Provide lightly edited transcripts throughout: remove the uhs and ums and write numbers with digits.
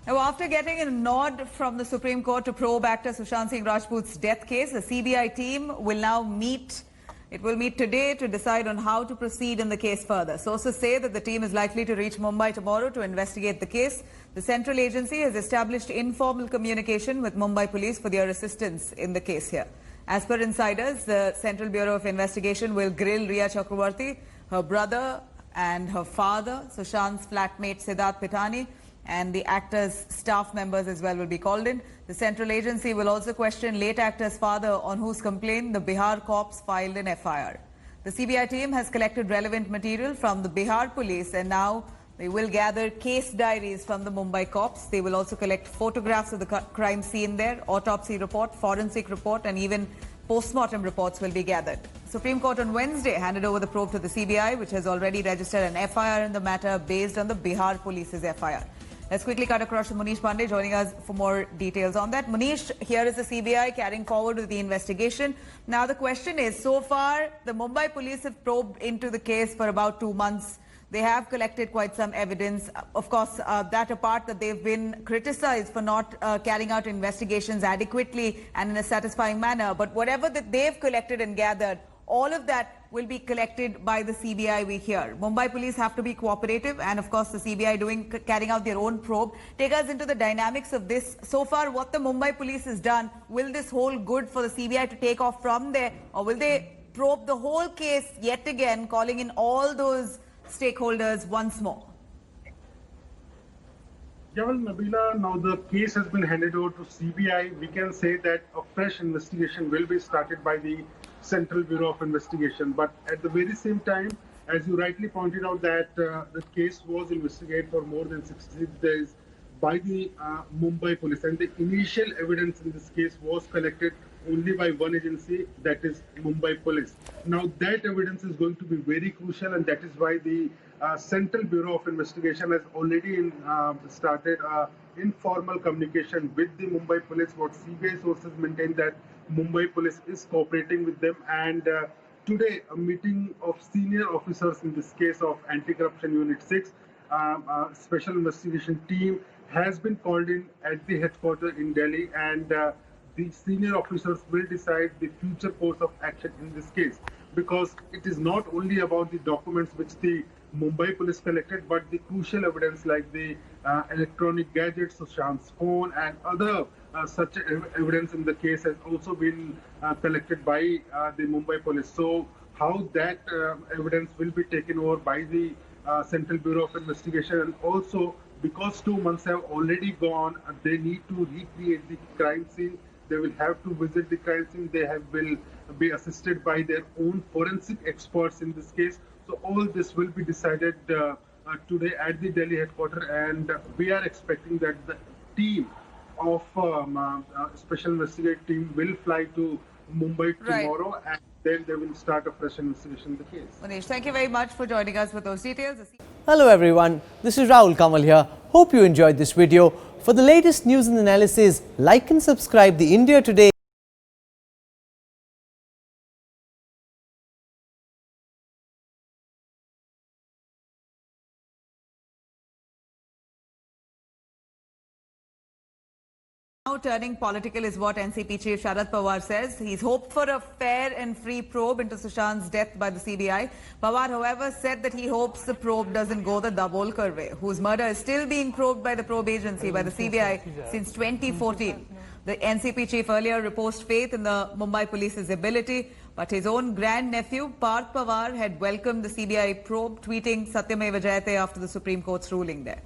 Now, after getting a nod from the Supreme Court to probe actor Sushant Singh Rajput's death case, the CBI team will now meet. It will meet today to decide on how to proceed in the case further. Sources say that the team is likely to reach Mumbai tomorrow to investigate the case. The central agency has established informal communication with Mumbai police for their assistance in the case here. As per insiders, the Central Bureau of Investigation will grill Rhea Chakravarti, her brother and her father, Sushant's flatmate Siddharth Pitani, and the actor's staff members as well will be called in. The central agency will also question late actor's father, on whose complaint the Bihar cops filed an FIR. The CBI team has collected relevant material from the Bihar police, and now they will gather case diaries from the Mumbai cops. They will also collect photographs of the crime scene there, autopsy report, forensic report, and even post-mortem reports will be gathered. Supreme Court on Wednesday handed over the probe to the CBI, which has already registered an FIR in the matter based on the Bihar police's FIR. Let's quickly cut across to Munish Pandey joining us for more details on that. Munish, here is the CBI carrying forward with the investigation. Now the question is, so far the Mumbai police have probed into the case for about 2 months. They have collected quite some evidence. Of course, that apart, that they've been criticized for not carrying out investigations adequately and in a satisfying manner. But whatever that they've collected and gathered, all of that will be collected by the CBI, we hear. Mumbai police have to be cooperative, and of course the CBI carrying out their own probe. Take us into the dynamics of this. So far, what the Mumbai police has done, will this hold good for the CBI to take off from there, or will they probe the whole case yet again, calling in all those stakeholders once more? Yeah, well, Nabila, now the case has been handed over to CBI. We can say that a fresh investigation will be started by the Central Bureau of Investigation. But at the very same time, as you rightly pointed out, that the case was investigated for more than 66 days by the Mumbai police. And the initial evidence in this case was collected only by one agency, that is Mumbai police. Now that evidence is going to be very crucial, and that is why the Central Bureau of Investigation has already started informal communication with the Mumbai police. What CBI sources maintain that Mumbai police is cooperating with them, and today a meeting of senior officers in this case of Anti-Corruption Unit 6 special investigation team has been called in at the headquarters in Delhi, and the senior officers will decide the future course of action in this case, because it is not only about the documents which the Mumbai police collected, but the crucial evidence like the electronic gadgets, Sushant's phone, and other such evidence in the case has also been collected by the Mumbai police. So how that evidence will be taken over by the Central Bureau of Investigation, and also because 2 months have already gone, they need to recreate the crime scene. They will have to visit the crime scene. They will be assisted by their own forensic experts in this case. So all this will be decided today at the Delhi headquarters, and we are expecting that the team of special investigative team will fly to Mumbai tomorrow, and then they will start a fresh investigation in the case. Manish, thank you very much for joining us with those details. Hello everyone, this is Rahul Kamal here. Hope you enjoyed this video. For the latest news and analysis, like and subscribe the India Today Now turning political is what NCP chief Sharad Pawar says. He's hoped for a fair and free probe into Sushant's death by the CBI. Pawar, however, said that he hopes the probe doesn't go the Dabholkar way, whose murder is still being probed by the probe agency, by the CBI, since 2014. The NCP chief earlier reposed faith in the Mumbai police's ability, but his own grandnephew, Parth Pawar, had welcomed the CBI probe, tweeting Satyameva Jayate after the Supreme Court's ruling there.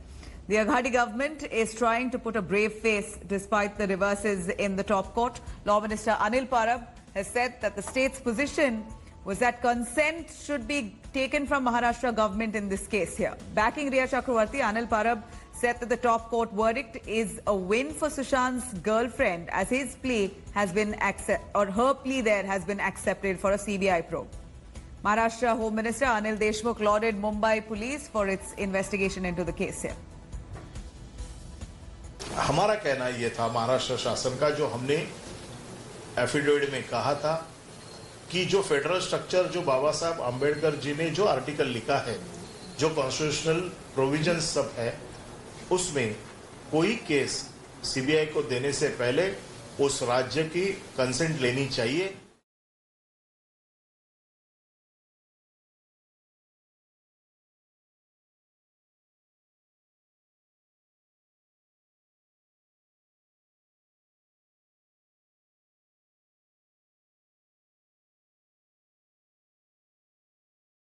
The Aghadi government is trying to put a brave face despite the reverses in the top court. Law Minister Anil Parab has said that the state's position was that consent should be taken from Maharashtra government in this case here. Backing Rhea Chakravarti, Anil Parab said that the top court verdict is a win for Sushant's girlfriend, as his plea has been her plea there has been accepted for a CBI probe. Maharashtra Home Minister Anil Deshmukh lauded Mumbai police for its investigation into the case here. हमारा कहना ये था महाराष्ट्र शासन का, जो हमने affidavit में कहा था कि जो फेडरल स्ट्रक्चर जो बाबा साहब आम्बेडकर जी ने जो आर्टिकल लिखा है, जो कॉन्स्टिट्यूशनल प्रोविजंस सब है, उसमें कोई केस सीबीआई को देने से पहले उस राज्य की कंसेंट लेनी चाहिए।